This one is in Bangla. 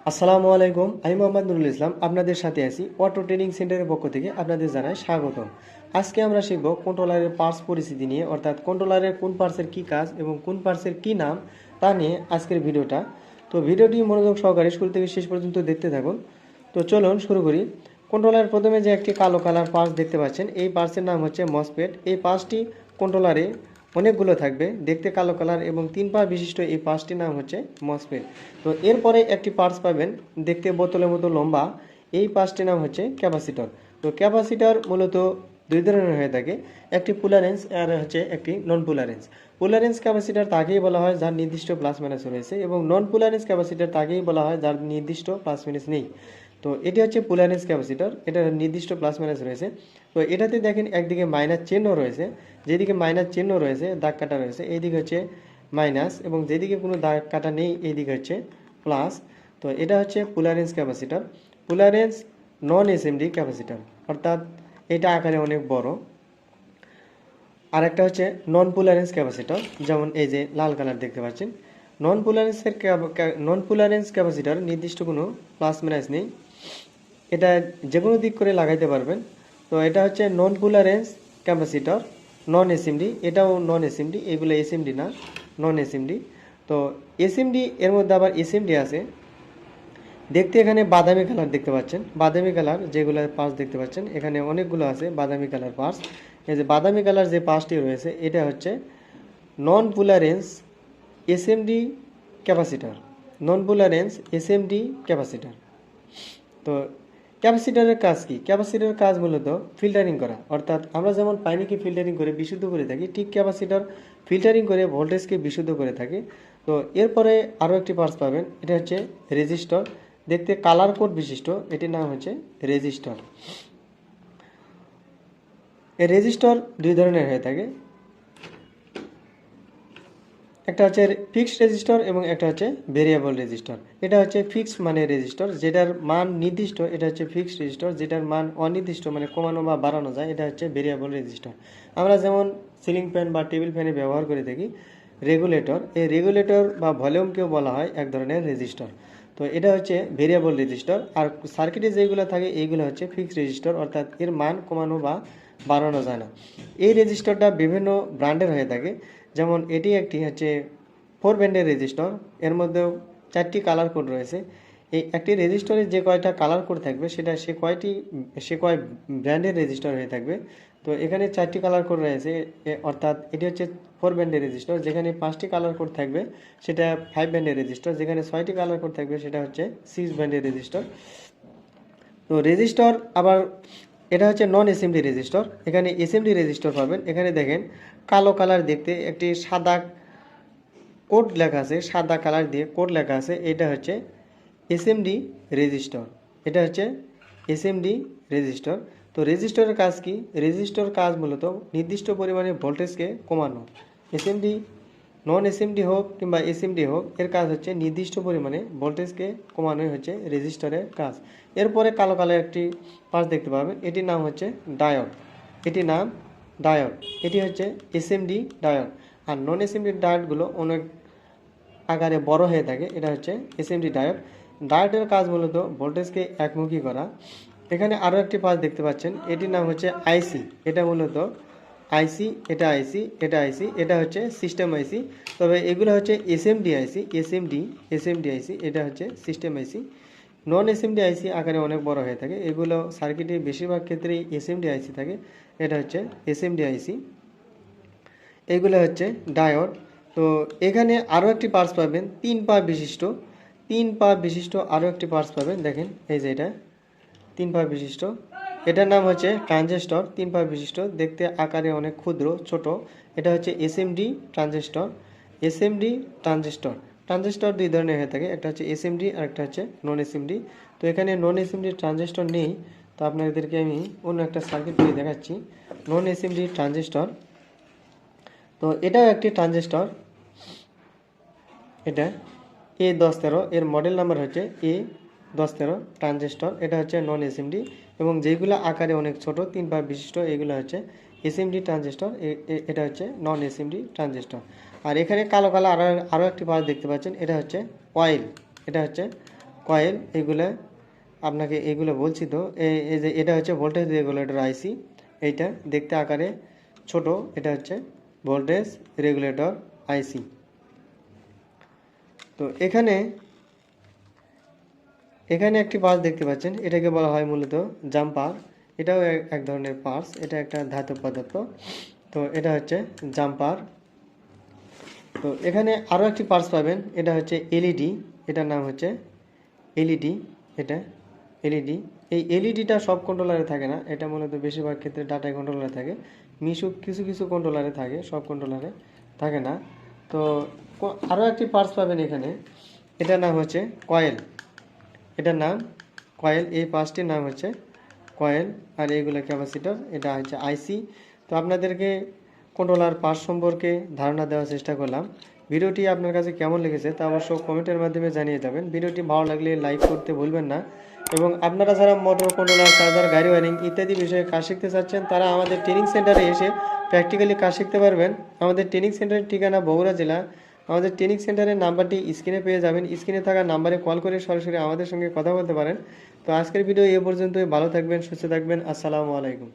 আসসালামু আলাইকুম, আমি মোহাম্মদ নুরুল ইসলাম আপনাদের সাথে আছি অটো ট্রেনিং সেন্টারের পক্ষ থেকে আপনাদের জানাই স্বাগতম। আজকে আমরা শিখব কন্ট্রোলারের পার্টস পরিস্থিতি নিয়ে, অর্থাৎ কন্ট্রোলারের কোন পার্টসের কী কাজ এবং কোন পার্টসের কী নাম তা নিয়ে আজকের ভিডিওটা। তো ভিডিওটি মনোযোগ সহকারে শুরু থেকে শেষ পর্যন্ত দেখতে থাকুন। তো চলুন শুরু করি। কন্ট্রোলারের প্রথমে যে একটি কালো কালার পার্টস দেখতে পাচ্ছেন, এই পার্টসের নাম হচ্ছে মসফেট। এই পার্টসটি কন্ট্রোলারে অনেকগুলো থাকবে, দেখতে কালো কালার এবং 3 পা বিশিষ্ট এই পার্টসটির নাম হচ্ছে মসফেট। তো এরপরে একটি পার্টস পাবেন দেখতে বোতলের মতো লম্বা, এই পার্টসটির নাম হচ্ছে ক্যাপাসিটর। তো ক্যাপাসিটর মূলত দুই ধরনের হয়ে থাকে, একটি পুলারেন্স আর হচ্ছে একটি নন পুলারেন্স। পুলারেন্স ক্যাপাসিটর তাকেই বলা হয় যার নির্দিষ্ট প্লাস মাইনাস রয়েছে, এবং নন পুলারেন্স ক্যাপাসিটর তাকেই বলা হয় যার নির্দিষ্ট প্লাস মাইনাস নেই। তো এটি হচ্ছে পুলারেন্স ক্যাপাসিটর, এটা নির্দিষ্ট প্লাস মাইনাস রয়েছে। তো এটাতে দেখেন একদিকে মাইনাস চিহ্ন রয়েছে, যেদিকে মাইনাস চিহ্ন রয়েছে দাগ কাটা রয়েছে এইদিকে হচ্ছে মাইনাস, এবং যেদিকে কোনো দাগ কাটা নেই এইদিকে হচ্ছে প্লাস। তো এটা হচ্ছে পুলারেন্স ক্যাপাসিটর। পুলারেন্স নন এসএমডি ক্যাপাসিটর, অর্থাৎ এটা আকারে অনেক বড়। আর একটা হচ্ছে নন পুলারেন্স ক্যাপাসিটর, যেমন এই যে লাল কালার দেখতে পাচ্ছেন। নন পুলারেন্স ক্যাপাসিটর নির্দিষ্ট কোনো প্লাস মাইনাস নেই, এটা যে কোনো দিক করে লাগাইতে পারবেন। তো এটা হচ্ছে নন পুলারেন্স ক্যাপাসিটর, নন এসএমডি। এটাও নন এসএমডি, এগুলো এসএমডি না, নন এসএমডি। তো এসএমডি এর মধ্যে আবার এসএমডি আছে, দেখতে এখানে বাদামি কালার দেখতে পাচ্ছেন। বাদামি কালার যেগুলো পার্টস দেখতে পাচ্ছেন এখানে অনেকগুলো আছে বাদামি কালার পার্টস। এই যে বাদামি কালার যে পার্টসটি রয়েছে এটা হচ্ছে নন পুলারেন্স এসএমডি ক্যাপাসিটর, নন পুলারেন্স এসএমডি ক্যাপাসিটর। তো ক্যাপাসিটরের কাজ কি? ক্যাপাসিটরের কাজ মূলত ফিল্টারিং করা, অর্থাৎ আমরা যেমন পানিকে ফিল্টারিং করে বিশুদ্ধ করে থাকি, ঠিক ক্যাপাসিটর ফিল্টারিং করে ভোল্টেজকে বিশুদ্ধ করে থাকে। তো এরপরে আরও একটি পার্টস পাবেন, এটা হচ্ছে রেজিস্টর, দেখতে কালার কোড বিশিষ্ট, এটির নাম হচ্ছে রেজিস্টর। এই রেজিস্টর দুই ধরনের হয়ে থাকে, একটা হচ্ছে ফিক্সড রেজিস্টর এবং একটা হচ্ছে ভেরিয়েবল রেজিস্টর। এটা হচ্ছে ফিক্সড মানে রেজিস্টর, যেটার মান নির্দিষ্ট, এটা হচ্ছে ফিক্সড রেজিস্টর। যেটার মান অনির্দিষ্ট মানে কমানো বা বাড়ানো যায়, এটা হচ্ছে ভেরিয়েবল রেজিস্টর। আমরা যেমন সিলিং ফ্যান বা টেবিল ফ্যানে ব্যবহার করে থাকি রেগুলেটর, এই রেগুলেটর বা ভলিউমকেও বলা হয় এক ধরনের রেজিস্টর। তো এটা হচ্ছে ভেরিয়েবল রেজিস্টর। আর সার্কিটে যেগুলো থাকে এইগুলো হচ্ছে ফিক্সড রেজিস্টর, অর্থাৎ এর মান কমানো বা বাড়ানো যায় না। এই রেজিস্টরটা বিভিন্ন ব্র্যান্ডের হয়ে থাকে, যেমন এটি একটি হচ্ছে 4 ব্যান্ডের রেজিস্টর, এর মধ্যেও 4টি কালার কোড রয়েছে। এই একটি রেজিস্টরে যে কয়টা কালার কোড থাকবে সেটা সে কয় ব্র্যান্ডের রেজিস্টর হয়ে থাকবে। তো এখানে 4টি কালার কোড রয়েছে, অর্থাৎ এটি হচ্ছে 4 ব্যান্ডের রেজিস্টর। যেখানে 5টি কালার কোড থাকবে সেটা 5 ব্যান্ডের রেজিস্টর, যেখানে 6টি কালার কোড থাকবে সেটা হচ্ছে 6 ব্যান্ডের রেজিস্টর। তো রেজিস্টর আবার এটা হচ্ছে নন এসএমডি রেজিস্টর। এখানে এসএমডি রেজিস্টর পাবেন, এখানে দেখেন কালো কালার দেখতে একটি সাদা কোড লেখা আছে, সাদা কালার দিয়ে কোড লেখা আছে, এটা হচ্ছে এসএমডি রেজিস্টর। এটা হচ্ছে এসএমডি রেজিস্টর। তো রেজিস্টরের কাজ কি? রেজিস্টর কাজ মূলত নির্দিষ্ট পরিমাণে ভোল্টেজকে কমানো। এসএমডি নন এসএমডি হোক কিংবা এসএমডি হোক, এর কাজ হচ্ছে নির্দিষ্ট পরিমাণে ভোল্টেজকে কমানোই হচ্ছে রেজিস্টরের কাজ। এরপরে কালো কালার একটি পার্টস দেখতে পাবেন, এটির নাম হচ্ছে ডায়োড। এটির নাম ডায়োড, এটি হচ্ছে এসএমডি ডায়োড। আর নন এসএমডি ডায়োডগুলো অনেক আকারে বড় হয়ে থাকে, এটা হচ্ছে এসএমডি ডায়োড। ডায়োডের কাজ মূলত ভোল্টেজকে একমুখী করা। এখানে আরও একটি পার্টস দেখতে পাচ্ছেন, এটির নাম হচ্ছে আইসি। এটা মূলত আইসি, এটা আইসি, এটা আইসি, এটা হচ্ছে সিস্টেম আইসি। তবে এগুলো হচ্ছে এসএমডি আইসি, এসএমডি আইসি, এটা হচ্ছে সিস্টেম আইসি। নন এসএমডি আইসি আকারে অনেক বড় হয়ে থাকে, এগুলো সার্কিটে বেশিরভাগ ক্ষেত্রেই এসএমডি আইসি থাকে, এটা হচ্ছে এসএমডি আইসি। এগুলো হচ্ছে ডায়োড। তো এখানে আরও একটি পার্টস পাবেন 3 পা বিশিষ্ট, 3 পা বিশিষ্ট আরও একটি পার্টস পাবেন, দেখেন এই যে এটা 3 পা বিশিষ্ট, এটার নাম হচ্ছে ট্রানজিস্টর। 3 পা বিশিষ্ট, দেখতে আকারে অনেক ক্ষুদ্র ছোট, এটা হচ্ছে SMD transistor. SMD transistor, transistor দুই ধরনের হয়ে থাকে, একটা হচ্ছে এসএমডি আর একটা হচ্ছে নন এসএমডি। তো এখানে নন এসএমডি ট্রানজিস্টর নেই, তো আপনাদেরকে আমি অন্য একটা সার্কিট দিয়ে দেখাচ্ছি নন এসএমডি ট্রানজিস্টর। তো এটাও একটি ট্রানজিস্টর, এটা A1013, এর মডেল নাম্বার হচ্ছে A1013 ট্রানজিস্টর। এটা হচ্ছে নন এসএমডি, এবং যেগুলো আকারে অনেক ছোট 3 পা বিশিষ্ট এগুলো হচ্ছে এসএমডি ট্রানজিস্টর। এটা হচ্ছে নন এসএমডি ট্রানজিস্টর। আর এখানে কালো কালো আরও একটি পার্ট দেখতে পাচ্ছেন, এটা হচ্ছে কয়েল, এটা হচ্ছে কয়েল, এগুলা আপনাকে এগুলো বলছি তো। এই যে এটা হচ্ছে ভোল্টেজ রেগুলেটর আইসি, এইটা দেখতে আকারে ছোট, এটা হচ্ছে ভোল্টেজ রেগুলেটর আইসি। তো এখানে এখানে একটি পার্টস দেখতে পাচ্ছেন, এটাকে বলা হয় মূলত জাম্পার। এটাও এক ধরনের পার্টস, এটা একটা ধাতব পদার্থ। তো এটা হচ্ছে জাম্পার। তো এখানে আরও একটি পার্টস পাবেন, এটা হচ্ছে এলইডি, এটার নাম হচ্ছে এলইডি। এটা এলইডি, এই এলইডিটা সব কন্ট্রোলারে থাকে না, এটা মূলত বেশিরভাগ ক্ষেত্রে ডাটা কন্ট্রোলারে থাকে, কিছু কিছু কন্ট্রোলারে থাকে, সব কন্ট্রোলারে থাকে না। তো আরও একটি পার্টস পাবেন এখানে, এটার নাম হচ্ছে কয়েল। এটার নাম কয়েল, এই পাঁচটির নাম হচ্ছে কয়েল। আর এইগুলো ক্যাপাসিটর, এটা হচ্ছে আইসি। তো আপনাদেরকে কন্ট্রোলার পার্টস সম্পর্কে ধারণা দেওয়ার চেষ্টা করলাম। ভিডিওটি আপনার কাছে কেমন লেগেছে তা অবশ্য কমেন্টের মাধ্যমে জানিয়ে যাবেন। ভিডিওটি ভালো লাগলে লাইক করতে ভুলবেন না। এবং আপনারা যারা মোটর কন্ট্রোলার, চার্জার, গাড়ি ওয়ারিং ইত্যাদি বিষয়ে কাজ শিখতে চাচ্ছেন, তারা আমাদের ট্রেনিং সেন্টারে এসে প্র্যাকটিক্যালি কাজ শিখতে পারবেন। আমাদের ট্রেনিং সেন্টারের ঠিকানা বগুড়া জেলা। আমাদের ট্রেনিং সেন্টারের নাম্বারটি স্ক্রিনে পেয়ে যাবেন, স্ক্রিনে থাকা নাম্বারে কল করে সরাসরি আমাদের সঙ্গে কথা বলতে পারেন। তো আজকের ভিডিও এ পর্যন্তই। ভালো থাকবেন, সুস্থ থাকবেন। আসসালামু আলাইকুম।